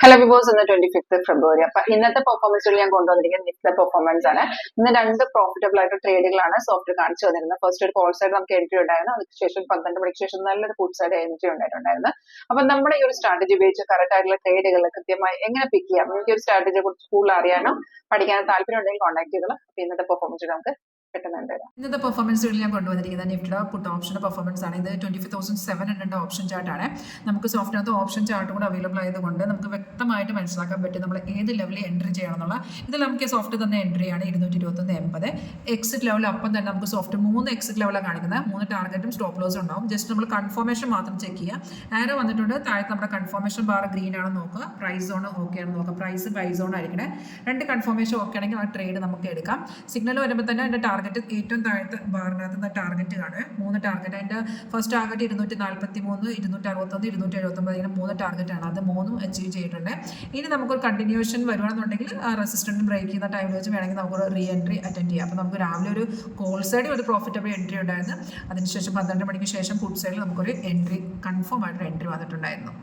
Hello ബിബോസ് ഇന്ന് 25th ഫെബ്രുവരി. അപ്പൊ ഇന്നത്തെ പെർഫോമൻസിൽ ഞാൻ കൊണ്ടുവന്നിരിക്കുന്നത് നിഫ്റ്റി പെർഫോമൻസ് ആണ്. ഇന്ന് രണ്ട് പ്രോഫിറ്റബിൾ ആയിട്ട് ട്രേഡുകളാണ് സോഫ്റ്റ് കാണിച്ചു വന്നിരുന്നത്. ഫസ്റ്റ് ഒരു കോൾ സൈഡ് നമുക്ക് എൻട്രി ഉണ്ടായിരുന്നു, അതിനുശേഷം 12 മണിക്ക് ശേഷം നല്ലൊരു പുട്ട് സൈഡ് എൻട്രി ഉണ്ടായിട്ടുണ്ടായിരുന്നു. അപ്പൊ നമ്മുടെ ഈ ഒരു സ്ട്രാറ്റജി ഉപയോഗിച്ച് കറക്റ്റ് ആയിട്ടുള്ള ട്രേഡുകൾ കൃത്യമായി എങ്ങനെ പിക്ക് ചെയ്യാം, നിങ്ങൾക്ക് ഒരു സ്ട്രാറ്റജിയെ കുറിച്ച് കൂടുതൽ അറിയാനും പഠിക്കാനും താല്പര്യം ഉണ്ടെങ്കിൽ കോൺടാക്ട് ചെയ്തോളാം. അപ്പൊ ഇന്നത്തെ പെർഫോമൻസ് നമുക്ക് ഇന്നത്തെ പെർഫോമൻസ് ഞാൻ കൊണ്ടുവന്നിരിക്കുന്നത് നിഫ്റ്റിയുടെ പുട്ട് ഓപ്ഷൻ്റെ പെർഫോമൻസ് ആണ്. ഇത് 25,700 ഓപ്ഷൻ ചാർട്ടാണ്. നമുക്ക് സോഫ്റ്റിനകത്ത് ഓപ്ഷൻ ചാർട്ട് കൂടെ അവൈലബിൾ ആയതുകൊണ്ട് നമുക്ക് വ്യക്തമായിട്ട് മനസ്സിലാക്കാൻ പറ്റും നമ്മൾ ഏത് ലെവലിൽ എൻട്രി ചെയ്യണം എന്നുള്ള. ഇതിൽ നമുക്ക് സോഫ്റ്റ് തന്നെ എൻട്രിയാണ് 221.80. എക്സിറ്റ് ലെവൽ അപ്പം തന്നെ നമുക്ക് സോഫ്റ്റ് 3 എക്സിറ്റ് ലെവലാണ് കാണിക്കുന്നത്. 3 ടാർഗറ്റും സ്റ്റോപ്പ് ലോസും ഉണ്ടാവും. ജസ്റ്റ് നമ്മൾ കൺഫർമേഷൻ മാത്രം ചെക്ക് ചെയ്യുക. ആരോ വന്നിട്ടുണ്ട്, താഴത്ത് നമ്മുടെ കൺഫർമേഷൻ ബാർ ഗ്രീൻ ആണെന്ന് നോക്കുക, പ്രൈസ് സോൺ ഓക്കെ ആണെന്ന് നോക്കുക. പ്രൈസ് ബൈ സോൺ ആയിരിക്കണേ. 2 കൺഫർമേഷൻ ഓക്കെ ആണെങ്കിൽ ആ ട്രേഡ് നമുക്ക് എടുക്കാം. സിഗ്നൽ വരുമ്പോൾ തന്നെ അതിൻ്റെ ടാർഗറ്റ് ഏറ്റവും താഴത്തെ ബാറിനകത്ത് ടാർഗറ്റ് കാണുക. 3 ടാർഗറ്റ്. അതിൻ്റെ ഫസ്റ്റ് ടാർഗറ്റ് 243, 261, 279 ഇങ്ങനെ 3 ടാർഗറ്റാണ്. അത് 3 അച്ചീവ് ചെയ്തിട്ടുണ്ട്. ഇനി നമുക്കൊരു കണ്ടിന്യൂഷൻ വരുവാണെന്നുണ്ടെങ്കിൽ ആ റെസിസ്റ്റൻറ്റ് ബ്രേക്ക് ചെയ്യുന്ന ടൈമിൽ വെച്ച് വേണമെങ്കിൽ നമുക്കൊരു റീ എൻട്രി അറ്റൻഡ് ചെയ്യാം. അപ്പോൾ നമുക്ക് രാവിലെ ഒരു കോൾ സൈഡിൽ ഒരു പ്രോഫിറ്റബിൾ എൻട്രി ഉണ്ടായിരുന്നു. അതിനുശേഷം 12 മണിക്ക് ശേഷം പുട്ട് സൈഡിൽ നമുക്കൊരു എൻട്രി കൺഫേം ആയിട്ടൊരു എൻട്രി വന്നിട്ടുണ്ടായിരുന്നു.